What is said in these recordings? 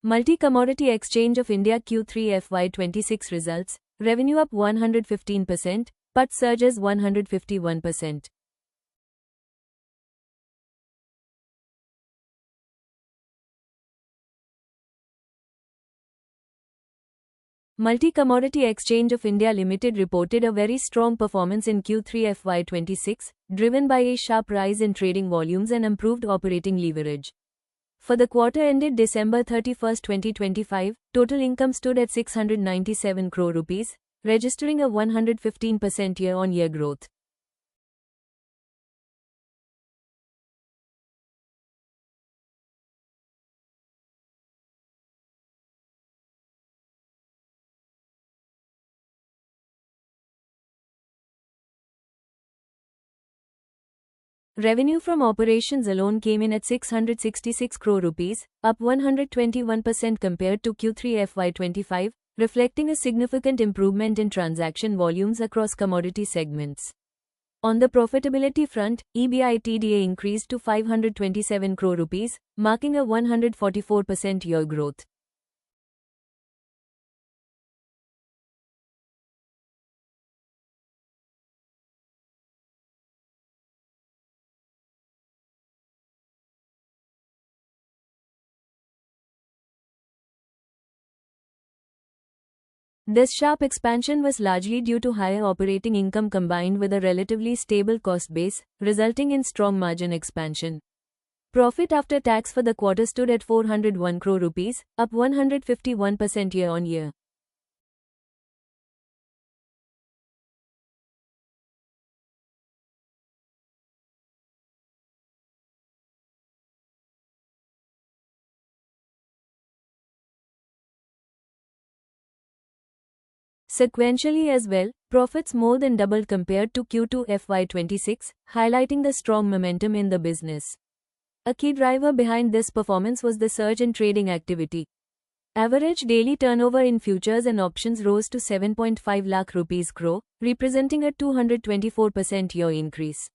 Multi-Commodity Exchange of India Q3 FY26 results. Revenue up 115%, PAT surges 151%. Multi-Commodity Exchange of India Limited reported a very strong performance in Q3 FY26, driven by a sharp rise in trading volumes and improved operating leverage. For the quarter ended December 31, 2025, total income stood at 697 crore rupees, registering a 115% year-on-year growth. Revenue from operations alone came in at 666 crore rupees, up 121% compared to Q3 FY25, reflecting a significant improvement in transaction volumes across commodity segments. On the profitability front, EBITDA increased to 527 crore rupees, marking a 144% year growth. This sharp expansion was largely due to higher operating income combined with a relatively stable cost base, resulting in strong margin expansion. Profit after tax for the quarter stood at 401 crore rupees, up 151% year-on-year. Sequentially as well, profits more than doubled compared to Q2 FY26, highlighting the strong momentum in the business. A key driver behind this performance was the surge in trading activity. Average daily turnover in futures and options rose to 7.5 lakh rupees crore, representing a 224% year increase.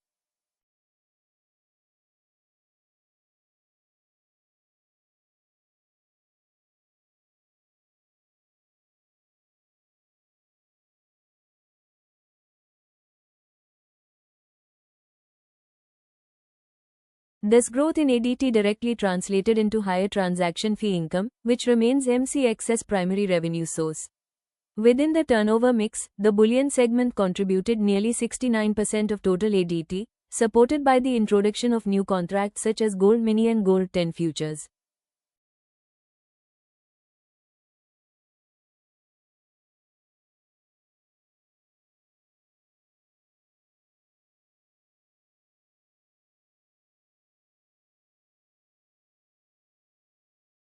This growth in ADT directly translated into higher transaction fee income, which remains MCX's primary revenue source. Within the turnover mix, the bullion segment contributed nearly 69% of total ADT, supported by the introduction of new contracts such as Gold Mini and Gold 10 futures.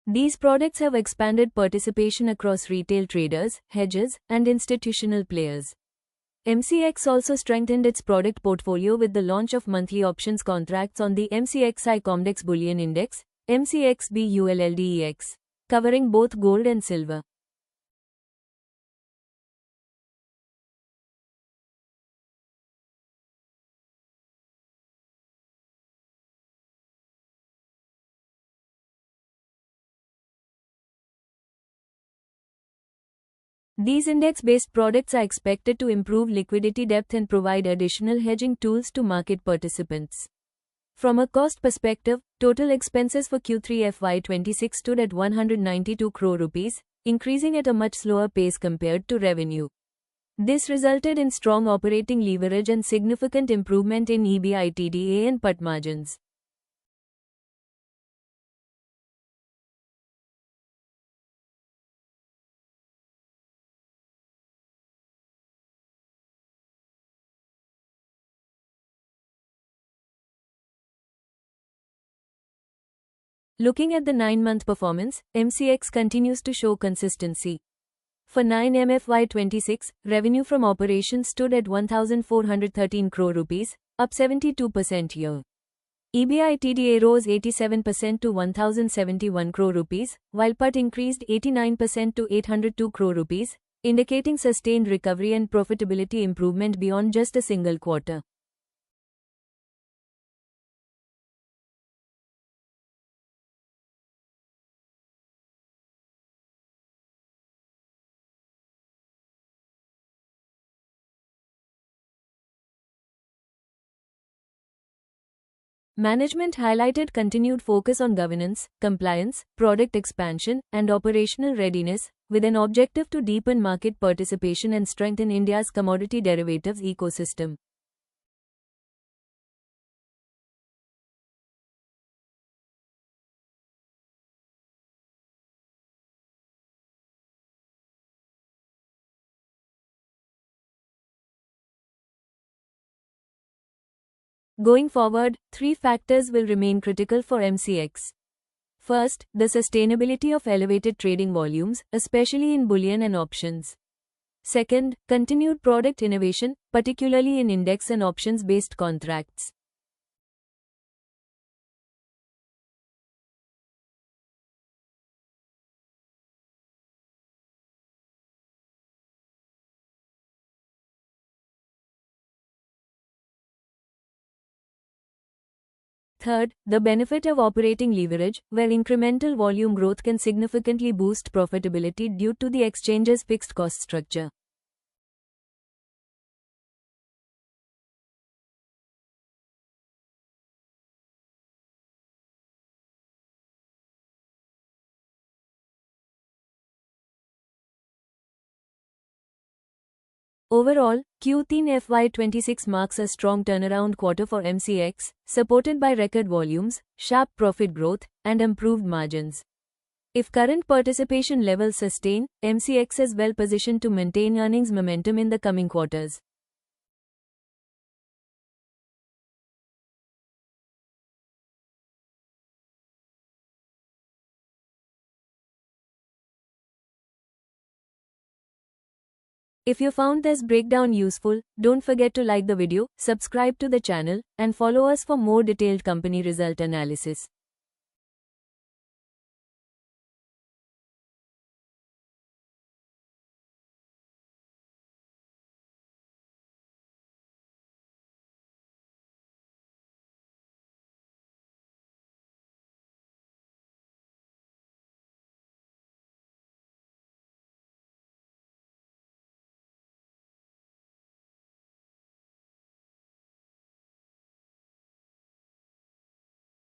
These products have expanded participation across retail traders, hedgers, and institutional players. MCX also strengthened its product portfolio with the launch of monthly options contracts on the MCXI Comdex Bullion Index, MCXBULLDEX, covering both gold and silver. These index-based products are expected to improve liquidity depth and provide additional hedging tools to market participants. From a cost perspective, total expenses for Q3 FY26 stood at 192 crore rupees, increasing at a much slower pace compared to revenue. This resulted in strong operating leverage and significant improvement in EBITDA and PAT margins. Looking at the 9-month performance, MCX continues to show consistency. For 9MFY26, revenue from operations stood at 1,413 crore rupees, up 72% year. EBITDA rose 87% to 1,071 crore rupees, while PAT increased 89% to 802 crore rupees, indicating sustained recovery and profitability improvement beyond just a single quarter. Management highlighted continued focus on governance, compliance, product expansion, and operational readiness, with an objective to deepen market participation and strengthen India's commodity derivatives ecosystem. Going forward, three factors will remain critical for MCX. First, the sustainability of elevated trading volumes, especially in bullion and options. Second, continued product innovation, particularly in index and options-based contracts. Third, the benefit of operating leverage, where incremental volume growth can significantly boost profitability due to the exchange's fixed cost structure. Overall, Q3 FY26 marks a strong turnaround quarter for MCX, supported by record volumes, sharp profit growth, and improved margins. If current participation levels sustain, MCX is well positioned to maintain earnings momentum in the coming quarters. If you found this breakdown useful, don't forget to like the video, subscribe to the channel, and follow us for more detailed company result analysis.